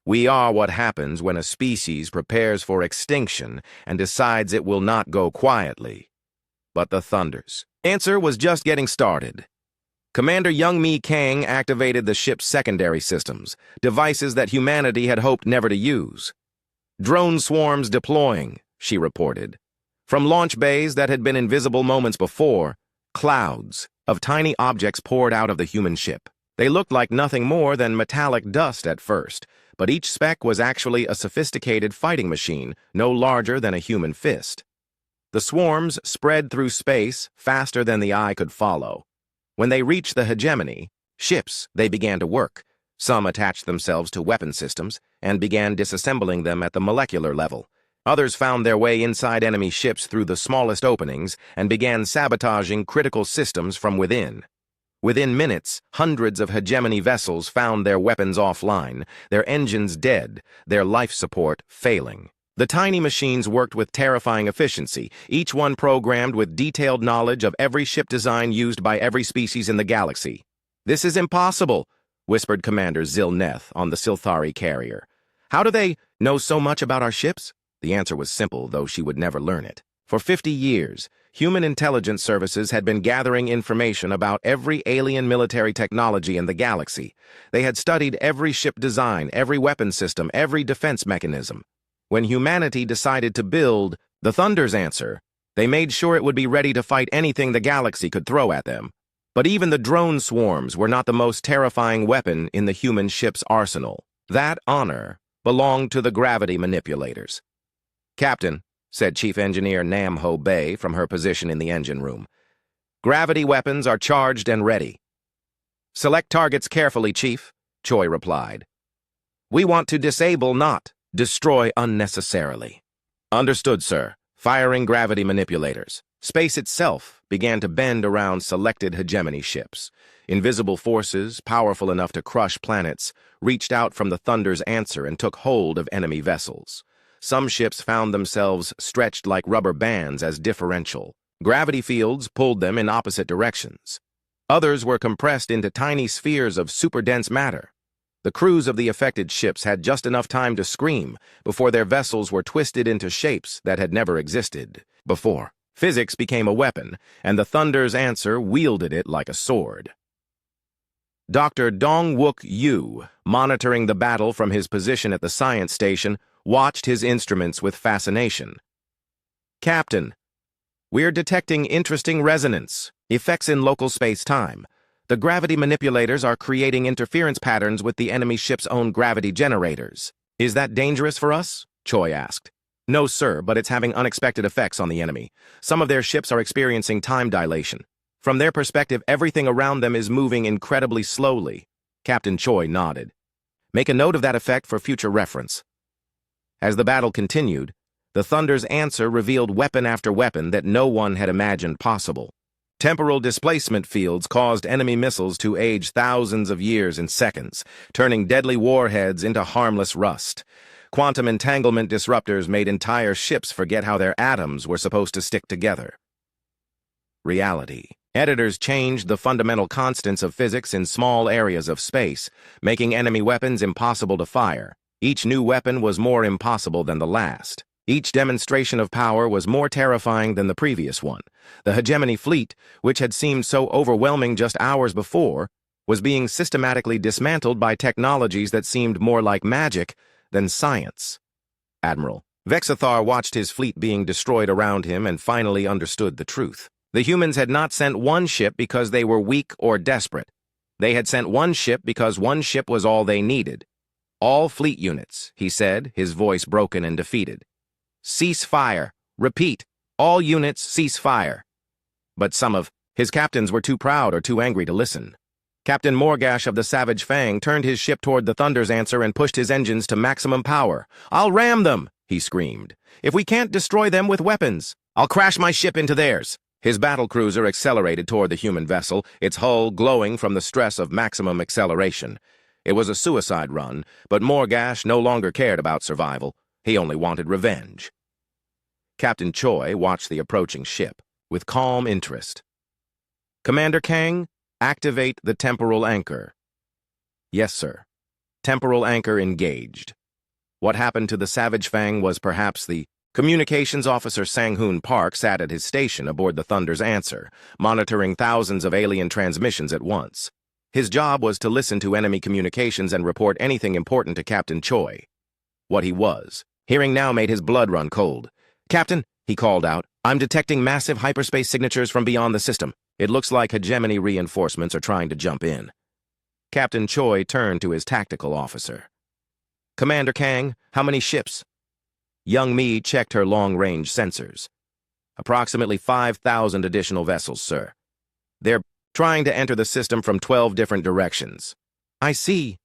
We are what happens when a species prepares for extinction and decides it will not go quietly. But the Thunder's answer was just getting started. Commander Young-Mi Kang activated the ship's secondary systems, devices that humanity had hoped never to use. Drone swarms deploying, she reported. From launch bays that had been invisible moments before, clouds of tiny objects poured out of the human ship. They looked like nothing more than metallic dust at first, but each speck was actually a sophisticated fighting machine, no larger than a human fist. The swarms spread through space faster than the eye could follow. When they reached the hegemony, ships, they began to work. Some attached themselves to weapon systems and began disassembling them at the molecular level. Others found their way inside enemy ships through the smallest openings and began sabotaging critical systems from within. Within minutes, hundreds of hegemony vessels found their weapons offline, their engines dead, their life support failing. The tiny machines worked with terrifying efficiency, each one programmed with detailed knowledge of every ship design used by every species in the galaxy. "This is impossible," whispered Commander Zilneth on the Silthari carrier. "How do they know so much about our ships?" The answer was simple, though she would never learn it. For 50 years, human intelligence services had been gathering information about every alien military technology in the galaxy. They had studied every ship design, every weapon system, every defense mechanism. When humanity decided to build the Thunder's answer, they made sure it would be ready to fight anything the galaxy could throw at them. But even the drone swarms were not the most terrifying weapon in the human ship's arsenal. That honor belonged to the gravity manipulators. "Captain," said Chief Engineer Nam Ho Bay from her position in the engine room, "gravity weapons are charged and ready." "Select targets carefully, Chief," Choi replied. "We want to disable, not destroy unnecessarily." "Understood, sir." Firing gravity manipulators. Space itself began to bend around selected hegemony ships. Invisible forces, powerful enough to crush planets, reached out from the Thunder's answer and took hold of enemy vessels. Some ships found themselves stretched like rubber bands as differential. Gravity fields pulled them in opposite directions. Others were compressed into tiny spheres of super-dense matter. The crews of the affected ships had just enough time to scream before their vessels were twisted into shapes that had never existed before. Physics became a weapon, and the Thunder's answer wielded it like a sword. Dr. Dong-Wook Yu, monitoring the battle from his position at the science station, watched his instruments with fascination. "Captain, we're detecting interesting resonance, effects in local space-time. The gravity manipulators are creating interference patterns with the enemy ship's own gravity generators. Is that dangerous for us?" Choi asked. "No, sir, but it's having unexpected effects on the enemy. Some of their ships are experiencing time dilation. From their perspective, everything around them is moving incredibly slowly." Captain Choi nodded. "Make a note of that effect for future reference." As the battle continued, the Thunder's answer revealed weapon after weapon that no one had imagined possible. Temporal displacement fields caused enemy missiles to age thousands of years in seconds, turning deadly warheads into harmless rust. Quantum entanglement disruptors made entire ships forget how their atoms were supposed to stick together. Reality. Editors changed the fundamental constants of physics in small areas of space, making enemy weapons impossible to fire. Each new weapon was more impossible than the last. Each demonstration of power was more terrifying than the previous one. The hegemony fleet, which had seemed so overwhelming just hours before, was being systematically dismantled by technologies that seemed more like magic than science. Admiral Vexathar watched his fleet being destroyed around him and finally understood the truth. The humans had not sent one ship because they were weak or desperate. They had sent one ship because one ship was all they needed. "All fleet units," he said, his voice broken and defeated. "Cease fire. Repeat, all units cease fire." But some of his captains were too proud or too angry to listen. Captain Morgash of the Savage Fang turned his ship toward the Thunder's answer and pushed his engines to maximum power. "I'll ram them," he screamed. "If we can't destroy them with weapons, I'll crash my ship into theirs." His battlecruiser accelerated toward the human vessel, its hull glowing from the stress of maximum acceleration. It was a suicide run, but Morgash no longer cared about survival. He only wanted revenge. Captain Choi watched the approaching ship with calm interest. "Commander Kang, activate the temporal anchor." "Yes, sir." Temporal anchor engaged. What happened to the Savage Fang was perhaps the Communications Officer Sang-Hoon Park sat at his station aboard the Thunder's Answer, monitoring thousands of alien transmissions at once. His job was to listen to enemy communications and report anything important to Captain Choi. What he was. Hearing now made his blood run cold. "Captain," he called out, "I'm detecting massive hyperspace signatures from beyond the system. It looks like hegemony reinforcements are trying to jump in." Captain Choi turned to his tactical officer. "Commander Kang, how many ships?" Young Mi checked her long-range sensors. "Approximately 5,000 additional vessels, sir. They're trying to enter the system from 12 different directions." "I see,"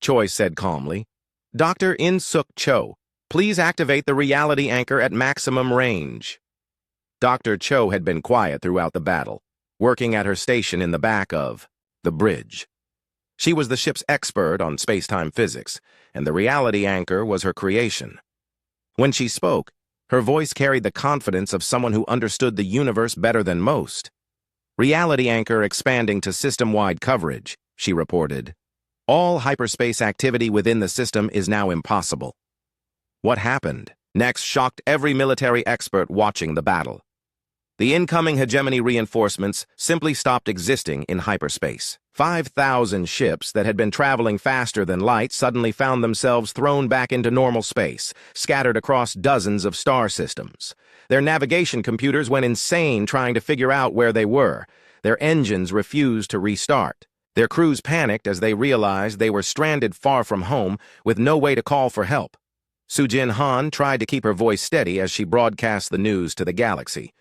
Choi said calmly. "Dr. In-Suk Cho, please activate the reality anchor at maximum range." Dr. Cho had been quiet throughout the battle, working at her station in the back of the bridge. She was the ship's expert on space-time physics, and the reality anchor was her creation. When she spoke, her voice carried the confidence of someone who understood the universe better than most. "Reality anchor expanding to system-wide coverage," she reported. "All hyperspace activity within the system is now impossible." What happened next shocked every military expert watching the battle. The incoming hegemony reinforcements simply stopped existing in hyperspace. 5,000 ships that had been traveling faster than light suddenly found themselves thrown back into normal space, scattered across dozens of star systems. Their navigation computers went insane trying to figure out where they were. Their engines refused to restart. Their crews panicked as they realized they were stranded far from home with no way to call for help. Sujin Han tried to keep her voice steady as she broadcast the news to the galaxy.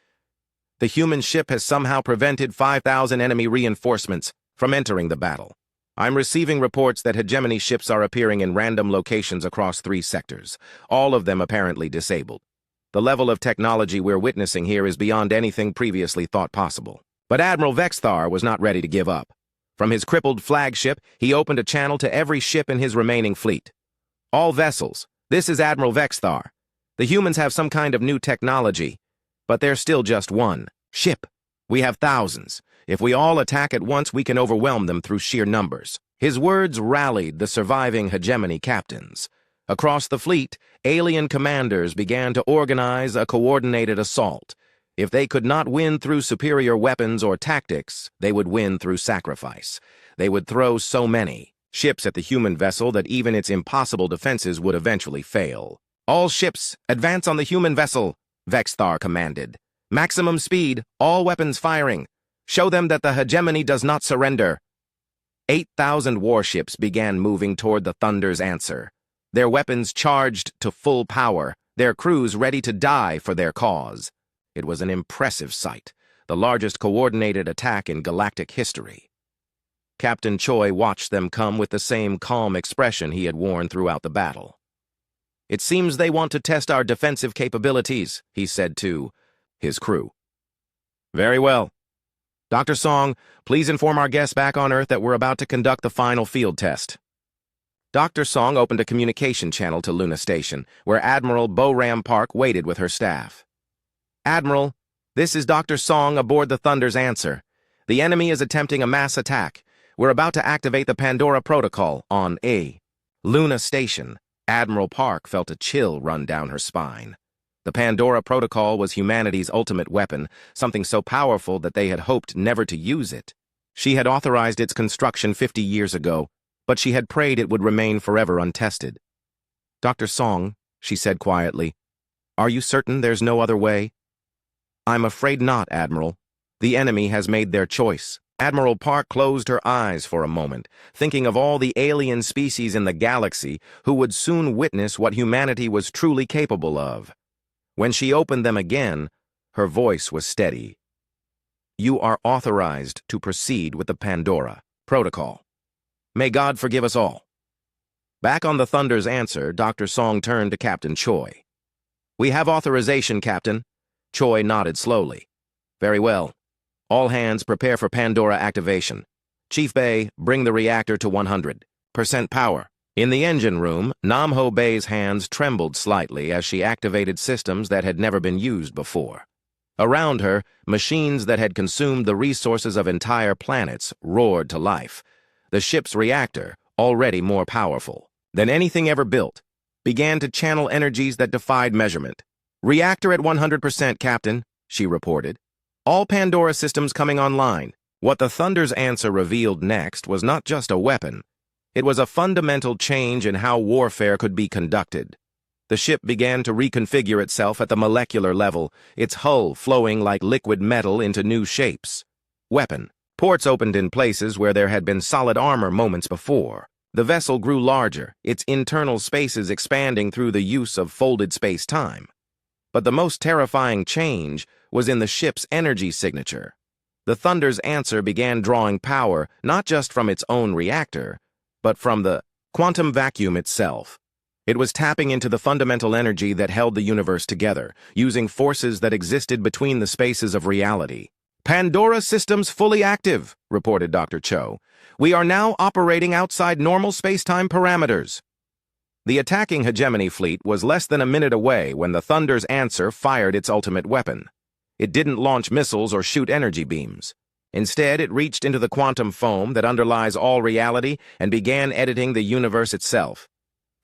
"The human ship has somehow prevented 5,000 enemy reinforcements from entering the battle. I'm receiving reports that hegemony ships are appearing in random locations across 3 sectors, all of them apparently disabled. The level of technology we're witnessing here is beyond anything previously thought possible." But Admiral Vexthar was not ready to give up. From his crippled flagship, he opened a channel to every ship in his remaining fleet. "All vessels, this is Admiral Vexthar. The humans have some kind of new technology, but they're still just one ship. We have thousands. If we all attack at once, we can overwhelm them through sheer numbers." His words rallied the surviving hegemony captains. Across the fleet, alien commanders began to organize a coordinated assault. If they could not win through superior weapons or tactics, they would win through sacrifice. They would throw so many ships at the human vessel that even its impossible defenses would eventually fail. "All ships, advance on the human vessel," Vexthar commanded. "Maximum speed, all weapons firing. Show them that the hegemony does not surrender." 8,000 warships began moving toward the Thunder's Answer, their weapons charged to full power, their crews ready to die for their cause. It was an impressive sight, the largest coordinated attack in galactic history. Captain Choi watched them come with the same calm expression he had worn throughout the battle. "It seems they want to test our defensive capabilities," he said to his crew. "Very well. Dr. Song, please inform our guests back on Earth that we're about to conduct the final field test." Dr. Song opened a communication channel to Luna Station, where Admiral Bo-Ram Park waited with her staff. "Admiral, this is Dr. Song aboard the Thunder's Answer. The enemy is attempting a mass attack. We're about to activate the Pandora Protocol on Luna Station." Admiral Park felt a chill run down her spine. The Pandora Protocol was humanity's ultimate weapon, something so powerful that they had hoped never to use it. She had authorized its construction 50 years ago, but she had prayed it would remain forever untested. "Dr. Song," she said quietly, "are you certain there's no other way?" "I'm afraid not, Admiral. The enemy has made their choice." Admiral Park closed her eyes for a moment, thinking of all the alien species in the galaxy who would soon witness what humanity was truly capable of. When she opened them again, her voice was steady. "You are authorized to proceed with the Pandora Protocol. May God forgive us all." Back on the Thunder's Answer, Dr. Song turned to Captain Choi. "We have authorization, Captain." Choi nodded slowly. "Very well. All hands prepare for Pandora activation. Chief Bay, bring the reactor to 100% power." In the engine room, Namho Bay's hands trembled slightly as she activated systems that had never been used before. Around her, machines that had consumed the resources of entire planets roared to life. The ship's reactor, already more powerful than anything ever built, began to channel energies that defied measurement. "Reactor at 100%, Captain," she reported. "All Pandora systems coming online." What the Thunder's answer revealed next was not just a weapon. It was a fundamental change in how warfare could be conducted. The ship began to reconfigure itself at the molecular level, its hull flowing like liquid metal into new shapes. Weapon. Ports opened in places where there had been solid armor moments before. The vessel grew larger, its internal spaces expanding through the use of folded space-time. But the most terrifying change was in the ship's energy signature. The Thunder's answer began drawing power not just from its own reactor, but from the quantum vacuum itself. It was tapping into the fundamental energy that held the universe together, using forces that existed between the spaces of reality. "Pandora systems fully active," reported Dr. Cho. "We are now operating outside normal space-time parameters." The attacking hegemony fleet was less than a minute away when the Thunder's answer fired its ultimate weapon. It didn't launch missiles or shoot energy beams. Instead, it reached into the quantum foam that underlies all reality and began editing the universe itself.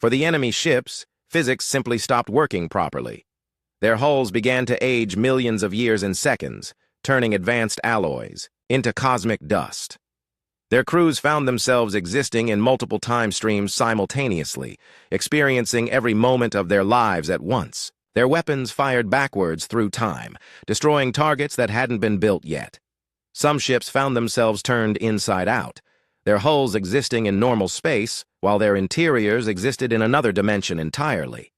For the enemy ships, physics simply stopped working properly. Their hulls began to age millions of years in seconds, turning advanced alloys into cosmic dust. Their crews found themselves existing in multiple time streams simultaneously, experiencing every moment of their lives at once. Their weapons fired backwards through time, destroying targets that hadn't been built yet. Some ships found themselves turned inside out, their hulls existing in normal space, while their interiors existed in another dimension entirely.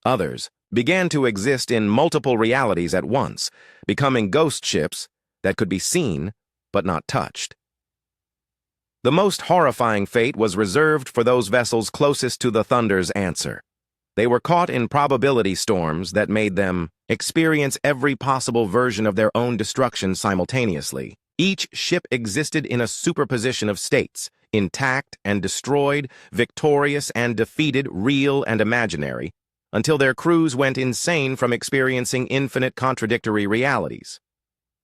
Others began to exist in multiple realities at once, becoming ghost ships that could be seen but not touched. The most horrifying fate was reserved for those vessels closest to the Thunder's answer. They were caught in probability storms that made them experience every possible version of their own destruction simultaneously. Each ship existed in a superposition of states, intact and destroyed, victorious and defeated, real and imaginary, until their crews went insane from experiencing infinite contradictory realities.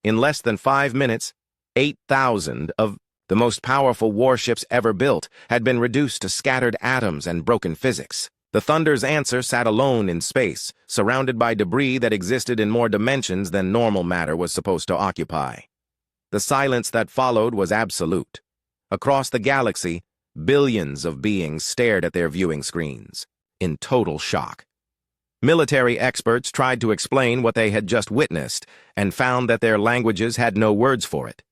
In less than 5 minutes, 8,000 of the most powerful warships ever built had been reduced to scattered atoms and broken physics. The Thunder's answer sat alone in space, surrounded by debris that existed in more dimensions than normal matter was supposed to occupy. The silence that followed was absolute. Across the galaxy, billions of beings stared at their viewing screens, in total shock. Military experts tried to explain what they had just witnessed and found that their languages had no words for it.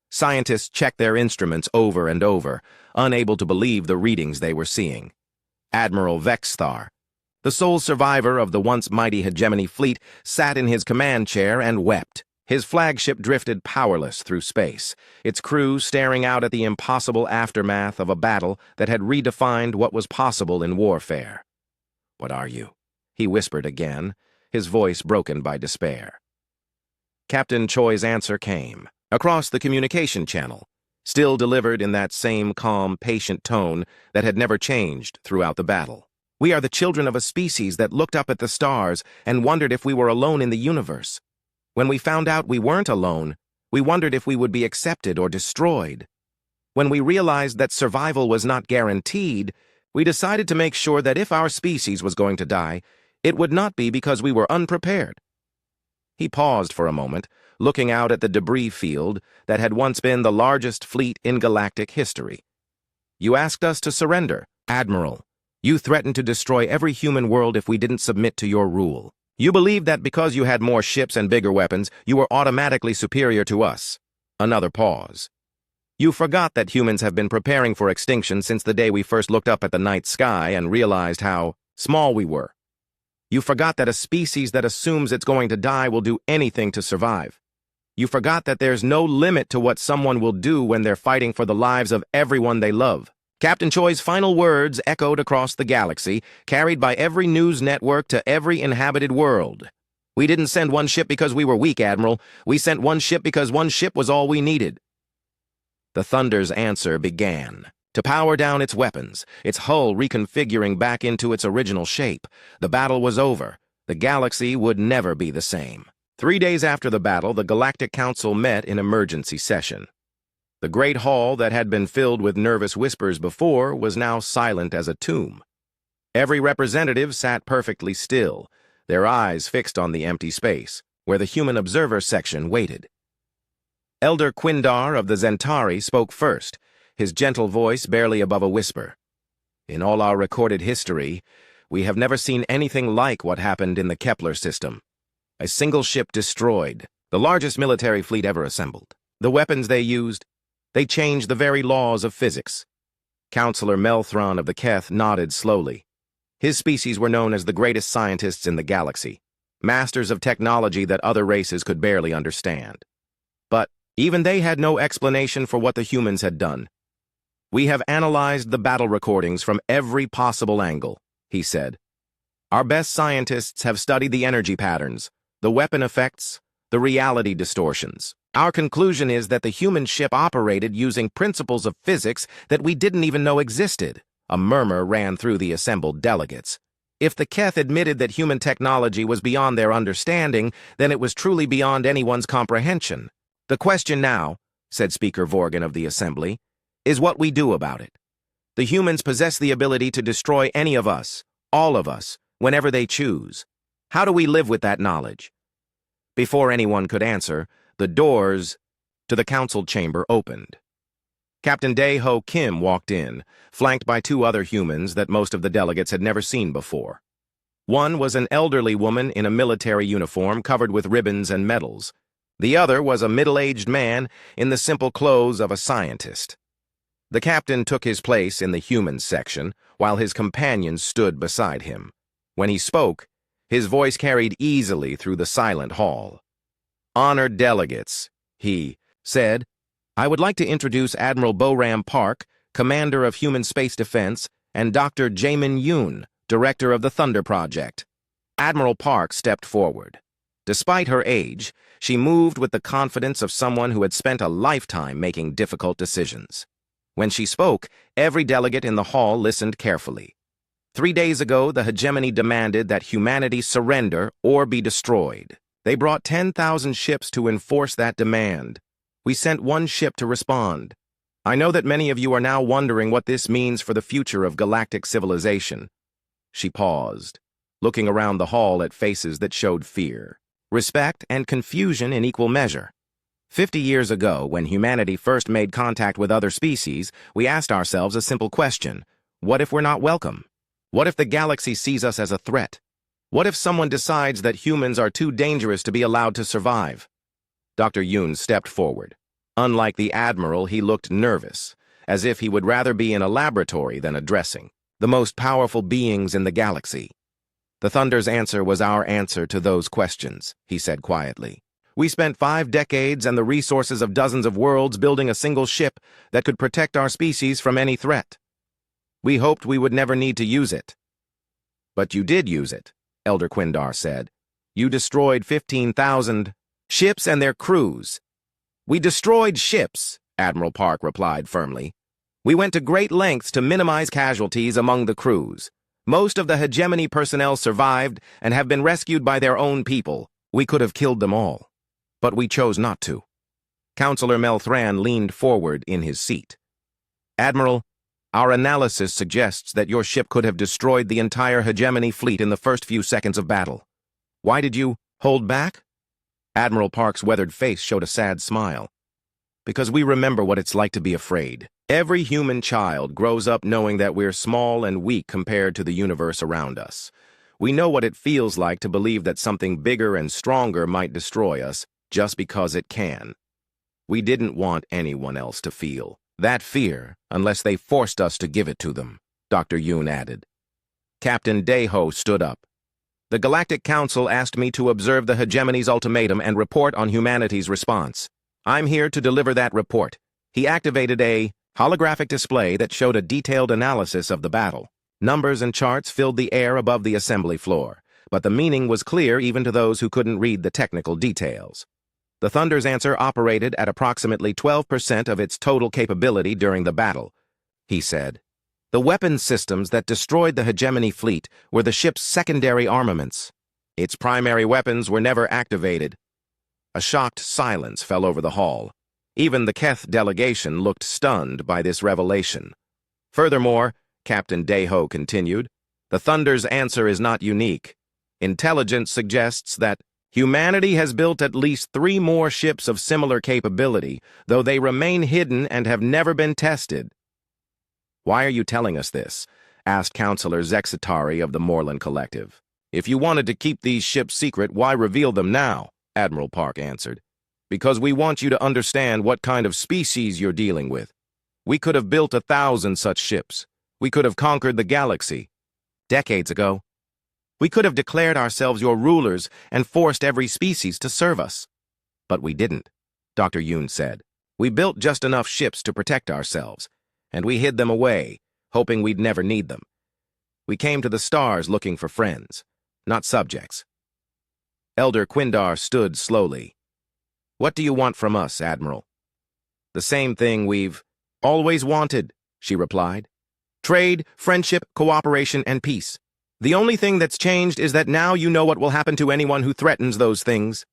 Scientists checked their instruments over and over, unable to believe the readings they were seeing. Admiral Vexthar, the sole survivor of the once mighty hegemony fleet, sat in his command chair and wept. His flagship drifted powerless through space, its crew staring out at the impossible aftermath of a battle that had redefined what was possible in warfare. "What are you?" he whispered again, his voice broken by despair. Captain Choi's answer came, across the communication channel, still delivered in that same calm, patient tone that had never changed throughout the battle. "We are the children of a species that looked up at the stars and wondered if we were alone in the universe. When we found out we weren't alone, we wondered if we would be accepted or destroyed. When we realized that survival was not guaranteed, we decided to make sure that if our species was going to die, it would not be because we were unprepared." He paused for a moment, looking out at the debris field that had once been the largest fleet in galactic history. "You asked us to surrender, Admiral. You threatened to destroy every human world if we didn't submit to your rule. You believed that because you had more ships and bigger weapons, you were automatically superior to us." Another pause. "You forgot that humans have been preparing for extinction since the day we first looked up at the night sky and realized how small we were. You forgot that a species that assumes it's going to die will do anything to survive. You forgot that there's no limit to what someone will do when they're fighting for the lives of everyone they love." Captain Choi's final words echoed across the galaxy, carried by every news network to every inhabited world. "We didn't send one ship because we were weak, Admiral. We sent one ship because one ship was all we needed." The Thunder's answer began to power down its weapons, its hull reconfiguring back into its original shape. The battle was over. The galaxy would never be the same. 3 days after the battle, the Galactic Council met in emergency session. The great hall that had been filled with nervous whispers before was now silent as a tomb. Every representative sat perfectly still, their eyes fixed on the empty space, where the human observer section waited. Elder Quindar of the Zentari spoke first, his gentle voice barely above a whisper. In all our recorded history, we have never seen anything like what happened in the Kepler system. A single ship destroyed, the largest military fleet ever assembled. The weapons they used, they changed the very laws of physics. Counselor Melthron of the Keth nodded slowly. His species were known as the greatest scientists in the galaxy, masters of technology that other races could barely understand. But even they had no explanation for what the humans had done. "We have analyzed the battle recordings from every possible angle," he said. "Our best scientists have studied the energy patterns, the weapon effects, the reality distortions. Our conclusion is that the human ship operated using principles of physics that we didn't even know existed." A murmur ran through the assembled delegates. If the Keth admitted that human technology was beyond their understanding, then it was truly beyond anyone's comprehension. "The question now," said Speaker Vorgan of the Assembly, "is what we do about it. The humans possess the ability to destroy any of us, all of us, whenever they choose. How do we live with that knowledge?" Before anyone could answer, the doors to the council chamber opened. Captain Dae-Ho Kim walked in, flanked by two other humans that most of the delegates had never seen before. One was an elderly woman in a military uniform covered with ribbons and medals. The other was a middle-aged man in the simple clothes of a scientist. The captain took his place in the humans section, while his companions stood beside him. When he spoke, his voice carried easily through the silent hall. "Honored delegates," he said, "I would like to introduce Admiral Boram Park, Commander of Human Space Defense, and Dr. Jamin Yoon, Director of the Thunder Project." Admiral Park stepped forward. Despite her age, she moved with the confidence of someone who had spent a lifetime making difficult decisions. When she spoke, every delegate in the hall listened carefully. 3 days ago, the hegemony demanded that humanity surrender or be destroyed. They brought 10,000 ships to enforce that demand. We sent one ship to respond. I know that many of you are now wondering what this means for the future of galactic civilization. She paused, looking around the hall at faces that showed fear, respect, and confusion in equal measure. 50 years ago, when humanity first made contact with other species, we asked ourselves a simple question: what if we're not welcome? What if the galaxy sees us as a threat? What if someone decides that humans are too dangerous to be allowed to survive? Dr. Yoon stepped forward. Unlike the Admiral, he looked nervous, as if he would rather be in a laboratory than addressing the most powerful beings in the galaxy. "The Thunder's answer was our answer to those questions," he said quietly. "We spent 5 decades and the resources of dozens of worlds building a single ship that could protect our species from any threat. We hoped we would never need to use it." "But you did use it," Elder Quindar said. "You destroyed 15,000 ships and their crews." "We destroyed ships," Admiral Park replied firmly. "We went to great lengths to minimize casualties among the crews. Most of the hegemony personnel survived and have been rescued by their own people. We could have killed them all, but we chose not to." Counselor Melthran leaned forward in his seat. "Admiral, our analysis suggests that your ship could have destroyed the entire hegemony fleet in the first few seconds of battle. Why did you hold back?" Admiral Park's weathered face showed a sad smile. "Because we remember what it's like to be afraid. Every human child grows up knowing that we're small and weak compared to the universe around us. We know what it feels like to believe that something bigger and stronger might destroy us just because it can. We didn't want anyone else to feel that fear unless they forced us to give it to them," Dr. Yoon added. Captain Dae-Ho stood up. "The Galactic Council asked me to observe the hegemony's ultimatum and report on humanity's response. I'm here to deliver that report." He activated a holographic display that showed a detailed analysis of the battle. Numbers and charts filled the air above the assembly floor, but the meaning was clear even to those who couldn't read the technical details. The Thunder's answer operated at approximately 12% of its total capability during the battle, he said. The weapons systems that destroyed the hegemony fleet were the ship's secondary armaments. Its primary weapons were never activated. A shocked silence fell over the hall. Even the Keth delegation looked stunned by this revelation. "Furthermore," Captain Dae-Ho continued, "the Thunder's answer is not unique. Intelligence suggests that humanity has built at least 3 more ships of similar capability, though they remain hidden and have never been tested. "Why are you telling us this?" asked Counselor Zexatari of the Moreland Collective. "If you wanted to keep these ships secret, why reveal them now?" Admiral Park answered. "Because we want you to understand what kind of species you're dealing with. We could have built 1,000 such ships. We could have conquered the galaxy. Decades ago. We could have declared ourselves your rulers and forced every species to serve us. But we didn't," Dr. Yoon said. "We built just enough ships to protect ourselves, and we hid them away, hoping we'd never need them. We came to the stars looking for friends, not subjects." Elder Quindar stood slowly. "What do you want from us, Admiral?" "The same thing we've always wanted," she replied. "Trade, friendship, cooperation, and peace. The only thing that's changed is that now you know what will happen to anyone who threatens those things."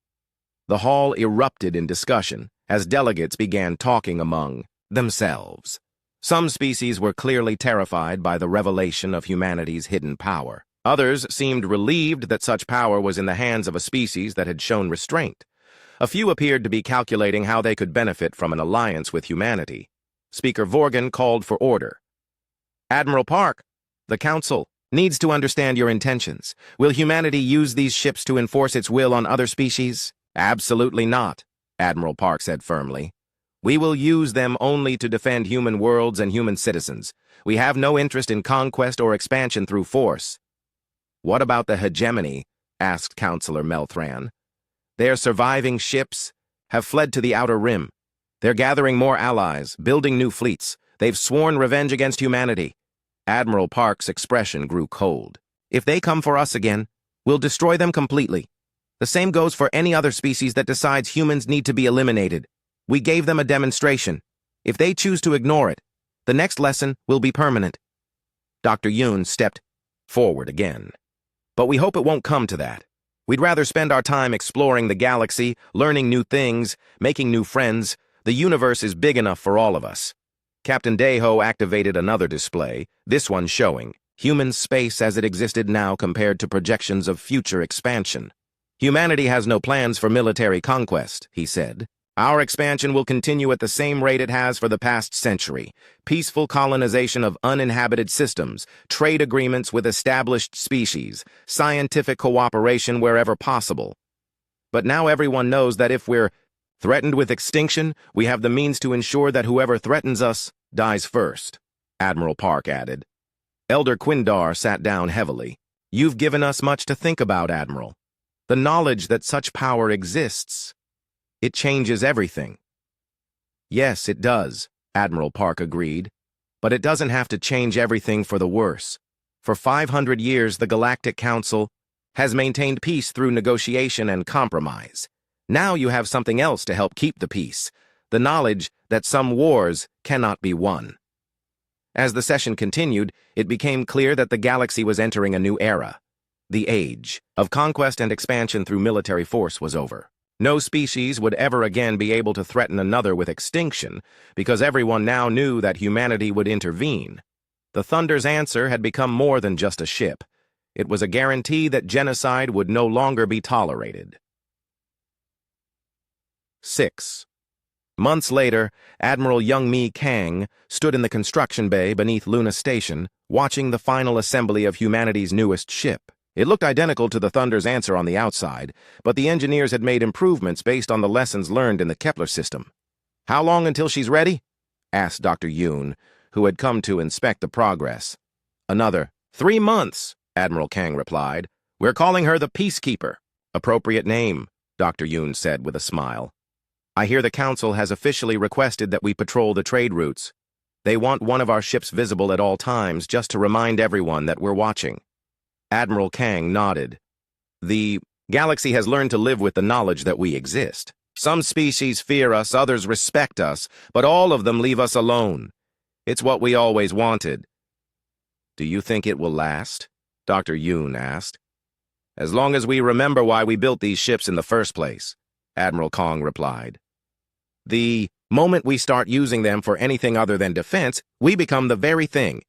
The hall erupted in discussion as delegates began talking among themselves. Some species were clearly terrified by the revelation of humanity's hidden power. Others seemed relieved that such power was in the hands of a species that had shown restraint. A few appeared to be calculating how they could benefit from an alliance with humanity. Speaker Vorgan called for order. "Admiral Park, the Council needs to understand your intentions. Will humanity use these ships to enforce its will on other species?" "Absolutely not," Admiral Park said firmly. "We will use them only to defend human worlds and human citizens. We have no interest in conquest or expansion through force." "What about the hegemony?" asked Counselor Melthran. "Their surviving ships have fled to the Outer Rim. They're gathering more allies, building new fleets. They've sworn revenge against humanity." Admiral Park's expression grew cold. "If they come for us again, we'll destroy them completely. The same goes for any other species that decides humans need to be eliminated. We gave them a demonstration. If they choose to ignore it, the next lesson will be permanent." Dr. Yoon stepped forward again. "But we hope it won't come to that. We'd rather spend our time exploring the galaxy, learning new things, making new friends. The universe is big enough for all of us." Captain Deho activated another display, this one showing human space as it existed now compared to projections of future expansion. "Humanity has no plans for military conquest," he said. "Our expansion will continue at the same rate it has for the past century. Peaceful colonization of uninhabited systems, trade agreements with established species, scientific cooperation wherever possible. But now everyone knows that if we're threatened with extinction, we have the means to ensure that whoever threatens us dies first," Admiral Park added. Elder Quindar sat down heavily. "You've given us much to think about, Admiral. The knowledge that such power exists, it changes everything." "Yes, it does," Admiral Park agreed. "But it doesn't have to change everything for the worse. For 500 years, the Galactic Council has maintained peace through negotiation and compromise. Now you have something else to help keep the peace, the knowledge that some wars cannot be won." As the session continued, it became clear that the galaxy was entering a new era. The age of conquest and expansion through military force was over. No species would ever again be able to threaten another with extinction, because everyone now knew that humanity would intervene. The Thunder's answer had become more than just a ship. It was a guarantee that genocide would no longer be tolerated. 6. Months later, Admiral Youngmi Kang stood in the construction bay beneath Luna Station, watching the final assembly of humanity's newest ship. It looked identical to the Thunder's answer on the outside, but the engineers had made improvements based on the lessons learned in the Kepler system. "How long until she's ready?" asked Dr. Yoon, who had come to inspect the progress. "Another 3 months, Admiral Kang replied. "We're calling her the Peacekeeper." "Appropriate name," Dr. Yoon said with a smile. "I hear the Council has officially requested that we patrol the trade routes. They want one of our ships visible at all times just to remind everyone that we're watching." Admiral Kang nodded. "The galaxy has learned to live with the knowledge that we exist. Some species fear us, others respect us, but all of them leave us alone. It's what we always wanted." "Do you think it will last?" Dr. Yoon asked. "As long as we remember why we built these ships in the first place," Admiral Kang replied. "The moment we start using them for anything other than defense, we become the very thing